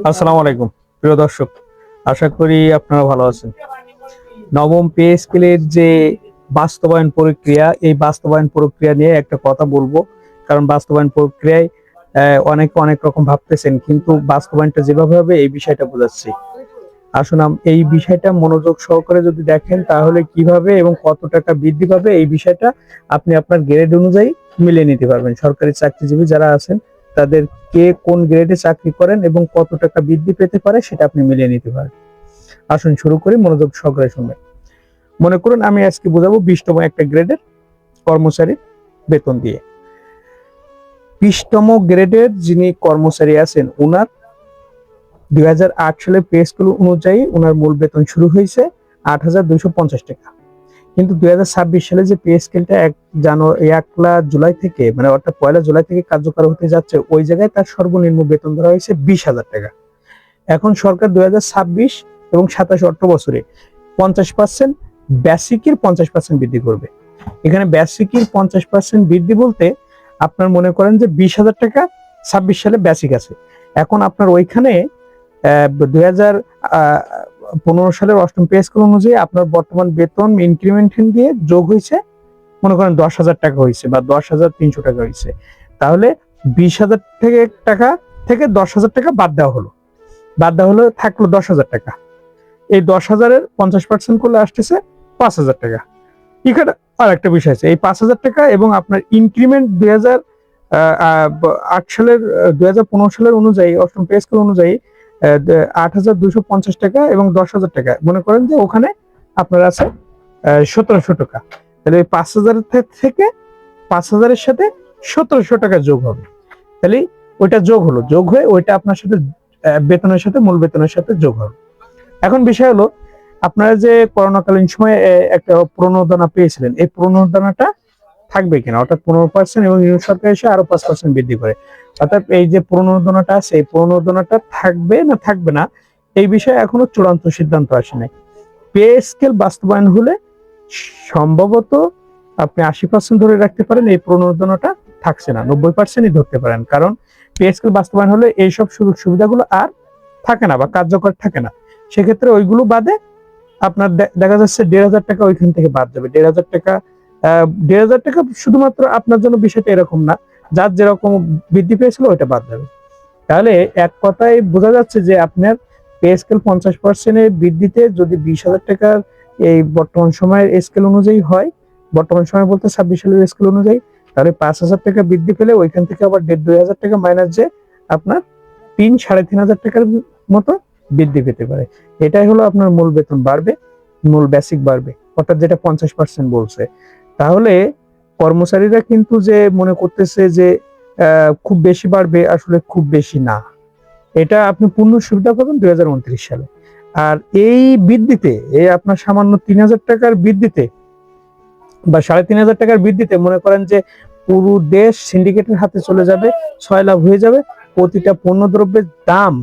আসসালামু আলাইকুম প্রিয় দর্শক, আশা করি আপনারা ভালো আছেন। নবম পে স্কেলের যে বাস্তবায়ন প্রক্রিয়া, এই বাস্তবায়ন প্রক্রিয়া নিয়ে একটা কথা বলবো। কারণ বাস্তবায়ন প্রক্রিয়ায় অনেকে অনেক রকম ভাবতেছেন, কিন্তু বাস্তবায়নটা যেভাবে হবে এই বিষয়টা বোঝাচ্ছি। আসুন এই বিষয়টা মনোযোগ সহকারে যদি দেখেন, তাহলে কিভাবে এবং কত টাকা বৃদ্ধি পাবে এই বিষয়টা আপনি আপনার গ্রেড অনুযায়ী মিলিয়ে নিতে পারবেন। সরকারি চাকরিজীবী যারা আছেন তাদের কে কোন গ্রেডে চাকরি করেন এবং কত টাকা বৃদ্ধি পেতে পারে সেটা আপনি মিলিয়ে নিতে পারেন। আসুন শুরু করি, মনোযোগ সহকারে শুনবেন। মনে করুন আমি আজকে বোঝাবো 20তম একটা গ্রেডের কর্মচারীর বেতন দিয়ে। 20তম গ্রেডের যিনি কর্মচারী আছেন, উনার 2008 সালে পে স্কেল অনুযায়ী উনার মূল বেতন শুরু হয়েছে 8,250 টাকা। কিন্তু 2026 সালে যে পে স্কেলটা 1 জুলাই থেকে, মানে অর্থাৎ 1 জুলাই থেকে কার্যকর হতে যাচ্ছে, ওই জায়গায় তার সর্বনিম্ন বেতন ধরা হয়েছে 20,000 টাকা। এখন সরকার 2026 এবং 27 অর্থ বছরে 50% বেসিকের 50% বৃদ্ধি করবে। এখানে বেসিকের 50% বৃদ্ধি বলতে আপনার মনে করেন যে 20,000 টাকা 26 সালে বেসিক আছে। এখন আপনার ওইখানে 2015 সালের 8ম পে স্কেল অনুযায়ী আপনার বর্তমান বেতন ইনক্রিমেন্ট দিয়ে যোগ হয়েছে, মনে করেন 10,000 টাকা হয়েছে বা 10,300 টাকা হয়েছে। তাহলে 20,000 টাকা থেকে 10,000 টাকা বাদ দেওয়া হলো, থাকলো 10,000 টাকা। এই 10,000-এর 50% করলে আসতেছে 5,000 টাকা। এখানে আর একটা বিষয় আছে, এই 5,000 টাকা এবং আপনার ইনক্রিমেন্ট 2015 সালের অনুযায়ী, 8ম পে স্কেল অনুযায়ী 8,250 টাকা এবং 10,000 টাকা, মনে করেন যে ওখানে আপনার আছে 1,700 টাকা। তাহলে ওই 5,000 থেকে 5,000-এর সাথে 1,700 টাকা যোগ হবে। তাহলে ওইটা যোগ হয়ে ওইটা আপনার সাথে বেতনের সাথে, মূল বেতনের সাথে যোগ হবে। এখন বিষয় হলো, আপনারা যে করোনাকালীন সময়ে একটা প্রণোদনা পেয়েছিলেন, এই প্রণোদনাটা থাকবে কিনা, অর্থাৎ 15% এবং ইউনিট সরকার এসে আরো 5% বৃদ্ধি করে। অর্থাৎ এই যে প্রণোদনাটা আছে, এই প্রণোদনাটা থাকবে না থাকবে না, এই বিষয়ে এখনো চূড়ান্ত সিদ্ধান্ত আসে নাই। পে স্কেল বাস্তবায়ন হলে সম্ভবত আপনি 80% ধরে রাখতে পারেন এই প্রণোদনাটা থাকছে না, 90%ই ধরতে পারেন। কারণ পে স্কেল বাস্তবায়ন হলে এইসব সুযোগ সুবিধাগুলো আর থাকে না বা কার্যকর থাকে না। সেক্ষেত্রে ওইগুলো বাদে আপনার দেখা যাচ্ছে 1,500 টাকা ওইখান থেকে বাদ যাবে। 1,500 টাকা 1,500 টাকা শুধুমাত্র আপনার জন্য বিষয়টা এরকম না, যার যেরকম বৃদ্ধি পেয়েছিল ওইটা বাদ যাবে। তাহলে এক কথায় বোঝা যাচ্ছে যে আপনার পে স্কেল 50%-এর বৃদ্ধিতে যদি 20,000 টাকার এই বর্তমান সময়ের স্কেল অনুযায়ী হয়, বর্তমান সময় বলতে 26 সালের স্কেল অনুযায়ী, তাহলে 5,000 টাকা বৃদ্ধি পেলে ওইখান থেকে আবার 1,500 টাকা মাইনাস যে আপনার 3,000-3,500 টাকার মতো বৃদ্ধি পেতে পারে। এটাই হলো আপনার মূল বেতন বাড়বে, মূল বেসিক বাড়বে, অর্থাৎ যেটা 50% বলছে। তাহলে কর্মচারীরা কিন্তু যে মনে করতেছে যে খুব বেশি বাড়বে, আসলে খুব বেশি না। এটা আপনি পূর্ণ সুবিধা পাবেন 2029 সালে। আর এই বৃদ্ধিতে, এই আপনার সামান্য 3,000 টাকার বৃদ্ধিতে বা 3,500 টাকার বৃদ্ধিতে মনে করেন যে পুরো দেশ সিন্ডিকেটের হাতে চলে যাবে, 6 লাভ হয়ে যাবে। প্রতিটা পণ্য দ্রব্যের দাম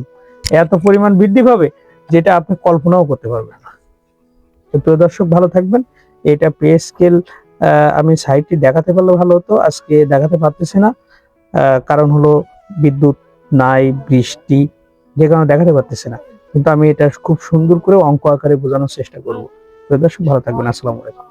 এত পরিমাণ বৃদ্ধি পাবে যেটা আপনি কল্পনাও করতে পারবেন না। তো প্রিয় দর্শক, ভালো থাকবেন। এটা পে স্কেল আমি সাইটটি দেখাতে পারলে ভালো হতো, আজকে দেখাতে পারতেছি না। কারণ হলো বিদ্যুৎ নাই, বৃষ্টি, যে কারণে দেখাতে পারতেছি না। কিন্তু আমি এটা খুব সুন্দর করে অঙ্ক আকারে বোঝানোর চেষ্টা করব। প্রিয় দর্শক, ভালো থাকবেন। আসসালামু আলাইকুম।